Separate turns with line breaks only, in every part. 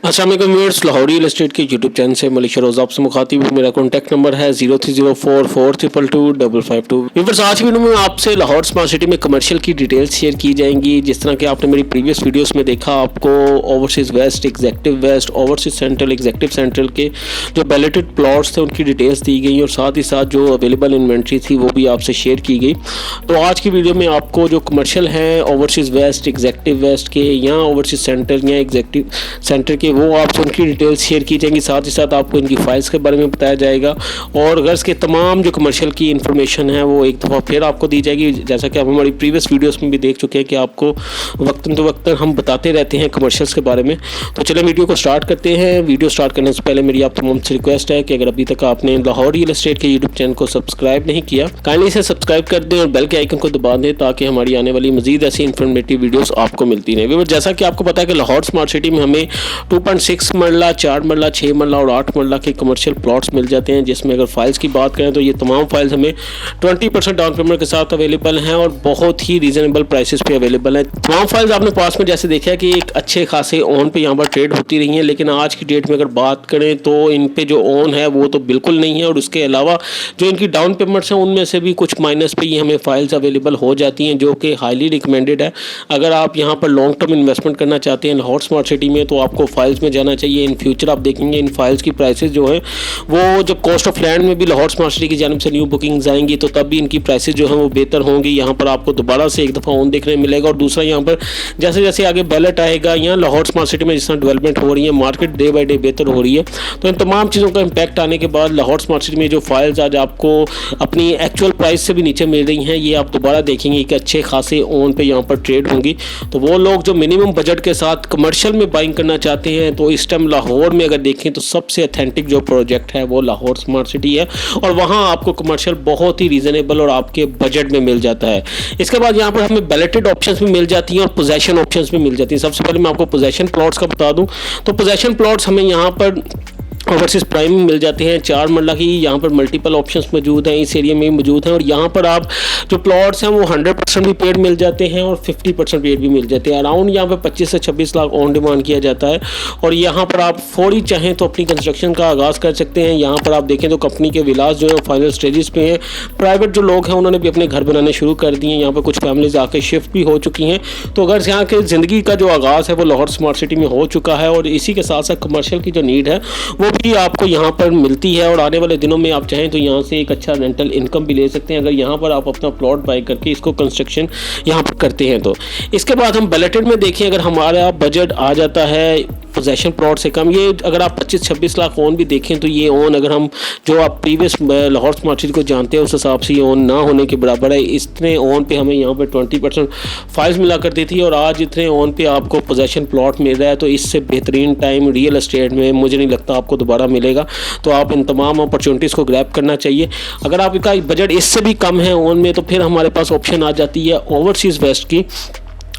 अस्सलाम वालेकुम viewers, Lahore real estate के यूट्यूब चैनल से मलिक रोज़ आपसे मुखातिब हूँ। मेरा कॉन्टैक्ट नंबर है 0304422252। व्यूअर्स, आज की वीडियो में आपसे लाहौर स्मार्ट सिटी में कमर्शियल की डिटेल्स शेयर की जाएंगी। जिस तरह कि आपने मेरी प्रीवियस वीडियोस में देखा, आपको overseas west, executive west, overseas central, executive central के जो बैलेटेड प्लॉट्स थे उनकी डिटेल्स दी गई और साथ ही साथ जो अवेलेबल इन्वेंट्री थी वो भी आपसे शेयर की गई। तो आज की वीडियो में आपको जो कमर्शियल हैं ओवरसीज़ वेस्ट, एग्जेक्टिव वेस्ट के या ओवरसीज़ सेंटर या एग्जेक्टिव सेंटर के, वो आपसे उनकी डिटेल्स शेयर की जाएंगी। साथ ही साथ आपको इनकी फाइल्स के बारे में बताया जाएगा और गर्ज के तमाम जो कमर्शियल की इन्फॉर्मेशन है वो एक दफ़ा फिर आपको दी जाएगी। जैसा कि आप हमारी प्रीवियस वीडियोस में भी देख चुके हैं कि आपको वक्तन तो वक्तन हम बताते रहते हैं कमर्शियल्स के बारे में। तो चलिए वीडियो को स्टार्ट करते हैं। वीडियो स्टार्ट करने से पहले मेरी आप तमाम से रिक्वेस्ट है कि अगर अभी तक आपने लाहौर रियल एस्टेट के यूट्यूब चैनल को सब्सक्राइब नहीं किया, काइंडली इसे सब्सक्राइब कर दें और बेल के आइकन को दबा दें ताकि हमारी आने वाली मजीद ऐसी इन्फॉर्मेटिव वीडियोस आपको मिलती रहें। जैसा कि आपको पता है कि लाहौर स्मार्ट सिटी में हमें 2.6 मरला, 4 मरला, 6 मरला और 8 मरला के कमर्शियल प्लॉट्स मिल जाते हैं, जिसमें अगर फाइल्स की बात करें तो ये तमाम फाइल्स हमें 20% डाउन पेमेंट के साथ अवेलेबल हैं और बहुत ही रीजनेबल प्राइसेस पे अवेलेबल हैं। तमाम फाइल्स आपने पास में जैसे देखा है कि एक अच्छे खासे ऑन पे यहाँ पर ट्रेड होती रही हैं, लेकिन आज की डेट में अगर बात करें तो इन पे जो ऑन है वो तो बिल्कुल नहीं है और उसके अलावा जो इनकी डाउन पेमेंट्स हैं उनमें से भी कुछ माइनस पे ही हमें फाइल्स अवेलेबल हो जाती हैं, जो कि हाईली रिकमेंडेड है। अगर आप यहाँ पर लॉन्ग टर्म इन्वेस्टमेंट करना चाहते हैं लाहौर स्मार्ट सिटी में तो आपको फाइल्स में जाना चाहिए। इन फ्यूचर आप देखेंगे इन फाइल्स की प्राइसेस जो है वो जब कॉस्ट ऑफ लैंड में भी लाहौर स्मार्ट सिटी की जानिब से न्यू बुकिंग्स आएंगी तो तब भी इनकी प्राइसेस जो है वो बेहतर होंगी। यहाँ पर आपको दोबारा से एक दफ़ा ऑन देखने मिलेगा और दूसरा यहाँ पर जैसे जैसे आगे बैलेट आएगा या लाहौर स्मार्ट सिटी में जिस तरह डेवलपमेंट हो रही है, मार्केट डे बाई डे बेहतर हो रही है, तो इन तमाम चीज़ों का इम्पैक्ट आने के बाद लाहौर स्मार्ट सिटी में जो फाइल्स आज आपको अपनी एक्चुअल प्राइस से भी नीचे मिल रही हैं, ये आप दोबारा देखेंगे कि अच्छे खासे ऑन पे यहाँ पर ट्रेड होंगी। तो वो लोग जो मिनिमम बजट के साथ कमर्शियल में बाइंग करना चाहते हैं तो इस टाइम लाहौर में अगर देखें तो सबसे अथेंटिक जो प्रोजेक्ट है वो लाहौर स्मार्ट सिटी है और वहाँ आपको कमर्शियल बहुत ही रीजनेबल और आपके बजट में मिल जाता है। इसके बाद यहाँ पर हमें बैलेटेड ऑप्शंस भी मिल जाती हैं और पोजेशन ऑप्शंस भी मिल जाती हैं। सबसे पहले मैं आपको पोजेशन प्लॉट्स का बता दूँ तो पोजेशन प्लॉट्स हमें यहाँ पर ओवरसीज़ प्राइम में मिल जाते हैं 4 मरला की। यहाँ पर मल्टीपल ऑप्शंस मौजूद हैं, इस एरिया में मौजूद हैं और यहाँ पर आप जो प्लॉट्स हैं वो 100% भी पेड मिल जाते हैं और 50% पेड भी मिल जाते हैं। अराउंड यहाँ पर 25 से 26 लाख ऑन डिमांड किया जाता है और यहाँ पर आप फौरी चाहें तो अपनी कंस्ट्रक्शन का आगाज़ कर सकते हैं। यहाँ पर आप देखें तो कंपनी के विलास जो है फाइनल स्टेजेस पे हैं। प्राइवेट जो लोग हैं उन्होंने भी अपने घर बनाने शुरू कर दिए हैं। यहाँ पर कुछ फैमिलीज आके शिफ्ट भी हो चुकी हैं। तो अगर यहाँ के ज़िंदगी का जो आगाज़ है वो लाहौर स्मार्ट सिटी में हो चुका है और इसी के साथ साथ कमर्शियल की जो नीड है वो भी आपको यहाँ पर मिलती है और आने वाले दिनों में आप चाहें तो यहाँ से एक अच्छा रेंटल इनकम भी ले सकते हैं अगर यहाँ पर आप अपना प्लॉट बाय करके इसको कंस्ट्रक्शन यहाँ पर करते हैं। तो इसके बाद हम बैलेटेड में देखें, अगर हमारा बजट आ जाता है पोजेशन प्लॉट से कम, ये अगर आप 25-26 लाख ऑन भी देखें तो ये ऑन अगर हम जो आप प्रीवियस लाहौर स्मार्ट सिटी को जानते हैं उस हिसाब से ये ऑन ना होने के बराबर है। इतने ऑन पे हमें यहाँ पर 20% फाइल्स मिला करती थी और आज इतने ऑन पे आपको पोजेशन प्लॉट मिल रहा है। तो इससे बेहतरीन टाइम रियल एस्टेट में मुझे नहीं लगता आपको दोबारा मिलेगा। तो आप इन तमाम अपॉर्चुनिटीज़ को ग्रैब करना चाहिए। अगर आपका बजट इससे भी कम है ऑन में तो फिर हमारे पास ऑप्शन आ जाती है ओवरसीज़ वेस्ट की।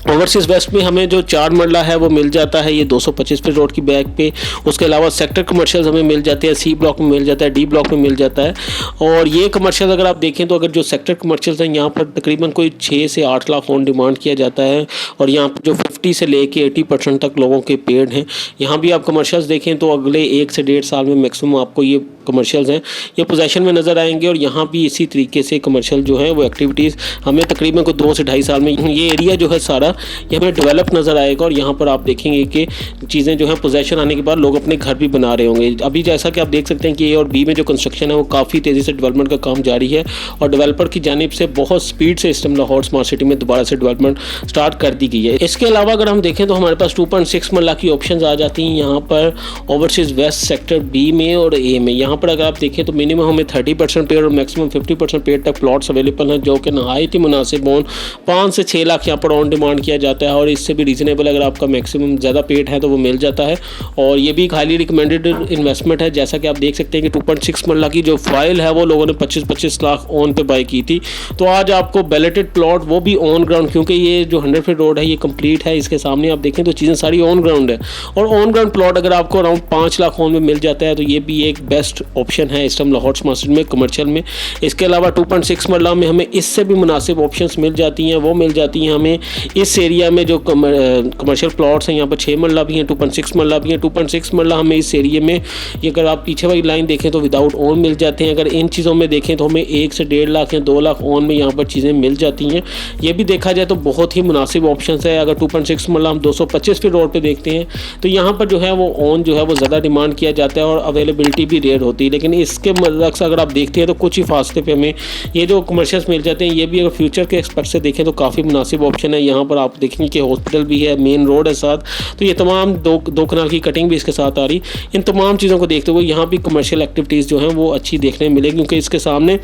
ओवरसीज़ वेस्ट में हमें जो 4 मरला है वो मिल जाता है ये 225 फीट रोड की बैक पे। उसके अलावा सेक्टर कमर्शियल हमें मिल जाते हैं, सी ब्लॉक में मिल जाता है, डी ब्लॉक में मिल जाता है। और ये कमर्शियल अगर आप देखें तो अगर जो सेक्टर कमर्शियल हैं यहाँ पर तकरीबन कोई 6 से 8 लाख ऑन डिमांड किया जाता है और यहाँ पर जो 50 से लेके 80% तक लोगों के पेड हैं। यहाँ भी आप कमर्शियल्स देखें तो अगले 1 से 1.5 साल में मैक्सिमम आपको ये कमर्शियल्स हैं ये पोजेशन में नज़र आएंगे और यहाँ भी इसी तरीके से कमर्शियल जो है वो एक्टिविटीज़ हमें तकरीबन को 2 से 2.5 साल में ये एरिया जो है सारा ये हमें डेवलप नज़र आएगा और यहाँ पर आप देखेंगे कि चीज़ें जो हैं पोजेशन आने के बाद लोग अपने घर भी बना रहे होंगे। अभी जैसा कि आप देख सकते हैं कि ए और बी में जो कंस्ट्रक्शन है वो काफ़ी तेज़ी से डेवलपमेंट का काम जारी है और डेवलपर की जानिब से बहुत स्पीड से इस टाइम लाहौर स्मार्ट सिटी में दोबारा से डेवलपमेंट स्टार्ट कर दी गई है। इसके अलावा अगर हम देखें तो हमारे पास 2.6 मरला की ऑप्शन आ जाती हैं यहाँ पर ओवरसीज़ वेस्ट सेक्टर बी में और ए में। यहाँ पर अगर आप देखें तो मिनिमम हमें 30% पेड और मैक्सिमम 50% पेड तक प्लॉट्स अवेलेबल हैं, जो कि नहायत ही मुनासिब हों। 5 से 6 लाख यहाँ पर ऑन डिमांड किया जाता है और इससे भी रीज़नेबल अगर आपका मैक्सिमम ज़्यादा पेड है तो वो मिल जाता है और ये भी एक हाईली रिकमेंडेड इन्वेस्टमेंट है। जैसा कि आप देख सकते हैं कि 2.6 मरला की जो फाइल है वो लोगों ने 25-25 लाख ऑन पे बाय की थी। तो आज आपको बैलेटेड प्लॉट वो भी ऑन ग्राउंड, क्योंकि ये जो 100 फीट रोड है ये कंप्लीट है, इसके सामने आप देखें तो चीज़ें सारी ऑन ग्राउंड है और ऑन ग्राउंड प्लॉट अगर आपको अराउंड 5 लाख ऑन में मिल जाता है तो ये भी एक बेस्ट ऑप्शन है इस टाइम लाहौर स्मार्ट सिटी में कमर्शियल में। इसके अलावा 2.6 मरला में हमें इससे भी मुनासिब ऑप्शंस मिल जाती हैं, वो मिल जाती हैं हमें इस एरिया में जो कमर्शियल प्लॉट्स हैं। यहाँ पर 6 मरला भी हैं, 2.6 मरला भी हैं। 2.6 मरला हमें इस एरिया में, ये अगर आप पीछे वाली लाइन देखें तो विदाउट ओन मिल जाते हैं। अगर इन चीज़ों में देखें तो हमें 1 से 1.5 लाख या 2 लाख ओन में यहाँ पर चीज़ें मिल जाती हैं। ये भी देखा जाए तो बहुत ही मुनासिब ऑप्शन है। अगर 2.6 मरला हम 225 फीट रोड पे देखते हैं तो यहाँ पर जो है वो ओन जो है वो ज़्यादा डिमांड किया जाता है और अवेलेबिलिटी भी रेयर होती है। लेकिन इसके मरक्स अगर आप देखते हैं तो कुछ ही फासले पे हमें ये जो कमर्शियल्स मिल जाते हैं। ये भी अगर फ्यूचर के एक्सपेक्ट से देखें तो काफ़ी मुनासिब ऑप्शन है। यहाँ पर आप देखेंगे कि हॉस्पिटल भी है, मेन रोड है साथ, तो ये तमाम दो कनाल की कटिंग भी इसके साथ आ रही। इन तमाम चीज़ों को देखते हुए यहाँ भी कमर्शियल एक्टिविटीज़ जो हैं वो अच्छी देखने मिलेगी, क्योंकि इसके सामने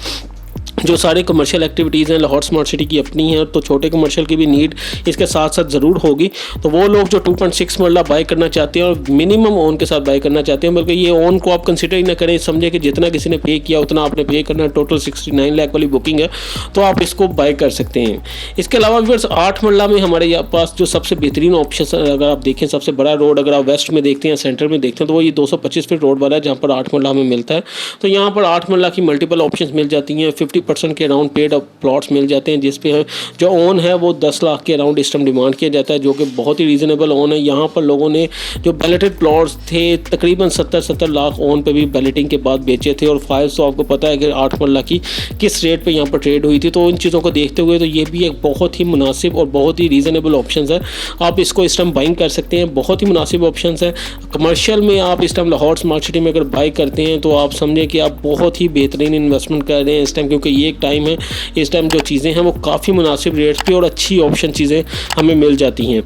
जो सारे कमर्शियल एक्टिविटीज़ हैं लाहौर स्मार्ट सिटी की अपनी हैं, तो छोटे कमर्शियल की भी नीड इसके साथ साथ ज़रूर होगी। तो वो लोग जो 2.6 मरला बाय करना चाहते हैं और मिनिमम ओन के साथ बाय करना चाहते हैं, बल्कि ये ओन को आप कंसिडर ही ना करें, समझे कि जितना किसी ने पे किया उतना आपने पे करना है। टोटल 69 लाख वाली बुकिंग है, तो आप इसको बाय कर सकते हैं। इसके अलावा व्यूअर्स 8 मरला में हमारे पास जो सबसे बेहतरीन ऑप्शन अगर आप देखें, सबसे बड़ा रोड अगर आप वेस्ट में देखते हैं, सेंटर में देखते हैं, तो वो ये 225 फीट रोड वाला है जहाँ पर 8 मरला में मिलता है। तो यहाँ पर 8 मरला की मल्टीपल ऑप्शन मिल जाती हैं। 50% के अराउंड पेड प्लॉट्स मिल जाते हैं, जिस पे जो ओन है वो 10 लाख के अराउंड इस टाइम डिमांड किया जाता है, जो कि बहुत ही रीज़नेबल ओन है। यहाँ पर लोगों ने जो बैलेटेड प्लॉट्स थे तकरीबन 70 लाख ओन पे भी बैलेटिंग के बाद बेचे थे। और फाइल्स तो आपको पता है कि 8 मरला की किस रेट पे यहाँ पर ट्रेड हुई थी। तो इन चीज़ों को देखते हुए तो ये भी एक बहुत ही मुनासिब और बहुत ही रीज़नेबल ऑप्शन है। आप इसको इस टाइम बाइंग कर सकते हैं, बहुत ही मुनासिब ऑप्शन है। कमर्शियल में आप इस टाइम लाहौर स्मार्ट सिटी में अगर बाई करते हैं तो आप समझें कि आप बहुत ही बेहतरीन इन्वेस्टमेंट कर रहे हैं इस टाइम, क्योंकि ये एक टाइम है, इस टाइम जो चीज़ें हैं वो काफ़ी मुनासिब रेट्स पे और अच्छी ऑप्शन चीज़ें हमें मिल जाती हैं।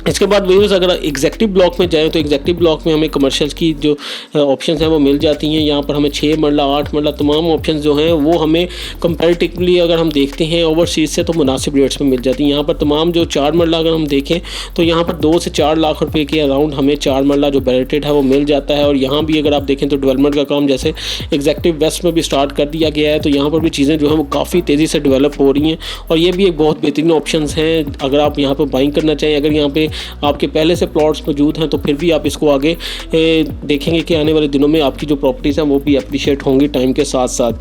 इसके बाद व्यूअर्स अगर एग्जेक्टिव ब्लॉक में जाएं तो एग्जेक्टिव ब्लॉक में हमें कमर्शियल्स की जो ऑप्शंस हैं वो मिल जाती हैं। यहाँ पर हमें 6 मरला 8 मरला तमाम ऑप्शंस जो हैं वो हमें कंपैरेटिवली अगर हम देखते हैं ओवरसीज़ से तो मुनासिब रेट्स में मिल जाती हैं। यहाँ पर तमाम जो 4 मरला अगर हम देखें तो यहाँ पर 2 से 4 लाख रुपए के अराउंड हमें 4 मरला जो बैलेटेड है वो मिल जाता है। और यहाँ भी अगर आप देखें तो डेवलपमेंट का काम जैसे एग्जेक्टिव वेस्ट में भी स्टार्ट कर दिया गया है, तो यहाँ पर भी चीज़ें जो हैं वो काफ़ी तेज़ी से डेवलप हो रही हैं और ये भी एक बहुत बेहतरीन ऑप्शन हैं अगर आप यहाँ पर बाइंग करना चाहें। अगर यहाँ पे आपके पहले से प्लॉट्स मौजूद हैं तो फिर भी आप इसको आगे देखेंगे कि आने वाले दिनों में आपकी जो प्रॉपर्टीज़ हैं वो भी अप्रिशिएट होंगी टाइम के साथ साथ।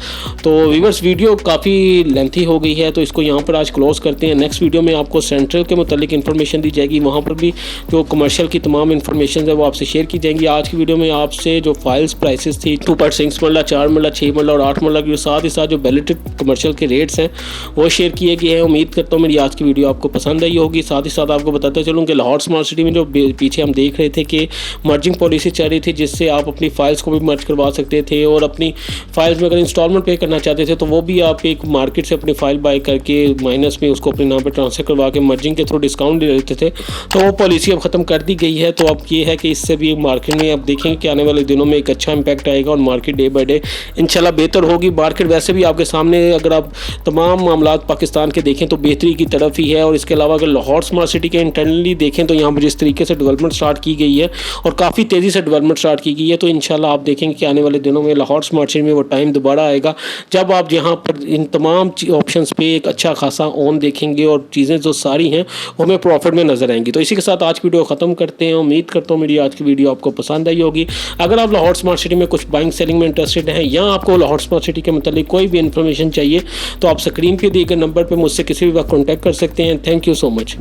तो व्यूअर्स वीडियो काफ़ी लेंथी हो गई है, तो इसको यहाँ पर आज क्लोज़ करते हैं। नेक्स्ट वीडियो में आपको सेंट्रल के मुतालिक इन्फॉर्मेशन दी जाएगी, वहाँ पर भी जो कमर्शियल की तमाम इन्फॉर्मेशन है वो आपसे शेयर की जाएंगी। आज की वीडियो में आपसे जो फाइल्स प्राइसेस थी 2.6 मरला 4 मरला 6 मरला और 8 मरला के साथ ही साथ जो बैलेटेड कमर्शियल के रेट्स हैं वो शेयर किए गए हैं। उम्मीद करता हूँ मेरी आज की वीडियो आपको पसंद आई होगी। साथ ही साथ आपको बताता चलूँ कि लाहौर स्मार्ट सिटी में जो पीछे हम देख रहे थे कि मर्जिंग पॉलिसी चल रही थी, जिससे आप अपनी फाइल्स को भी मर्ज करवा सकते थे और अपनी फाइल्स में अगर इंस्टॉलमेंट पे करना चाहते थे तो वो भी आप एक मार्केट से अपनी फाइल बाय करके माइनस में उसको अपने नाम पे ट्रांसफर करवा के मर्जिंग के थ्रू डिस्काउंट दे देते थे। तो वो पॉलिसी अब ख़त्म कर दी गई है। तो अब ये है कि इससे भी मार्केट में आप देखेंगे कि आने वाले दिनों में एक अच्छा इंपैक्ट आएगा और मार्केट डे बाई डे इंशाल्लाह बेहतर होगी। मार्केट वैसे भी आपके सामने अगर आप तमाम मामलात पाकिस्तान के देखें तो बेहतरी की तरफ ही है। और इसके अलावा अगर लाहौर स्मार्ट सिटी के इंटरनली देखें तो यहाँ पर जिस तरीके से डेवलपमेंट स्टार्ट की गई है और काफ़ी तेज़ी से डेवलपमेंट स्टार्ट की गई है, तो इंशाल्लाह आप देखेंगे कि आने वाले दिनों में लाहौर स्मार्ट सिटी में वो टाइम दोबारा आएगा जब आप यहाँ पर इन तमाम ऑप्शंस पे एक अच्छा खासा ऑन देखेंगे और चीज़ें जो सारी हैं वो हमें प्रॉफिट में नजर आएंगी। तो इसी के साथ आज की वीडियो ख़त्म करते हैं। उम्मीद करता हूँ मेरी आज की वीडियो आपको पसंद आई होगी। अगर आप लाहौर स्मार्ट सिटी में कुछ बाइंग सेलिंग में इंटरेस्टेड हैं या आपको लाहौर स्मार्ट सिटी के मतलब कोई भी इन्फॉर्मेशन चाहिए तो आप स्क्रीन पे दिए गए नंबर पर मुझसे किसी भी वक्त कॉन्टैक्ट कर सकते हैं। Thank you so much.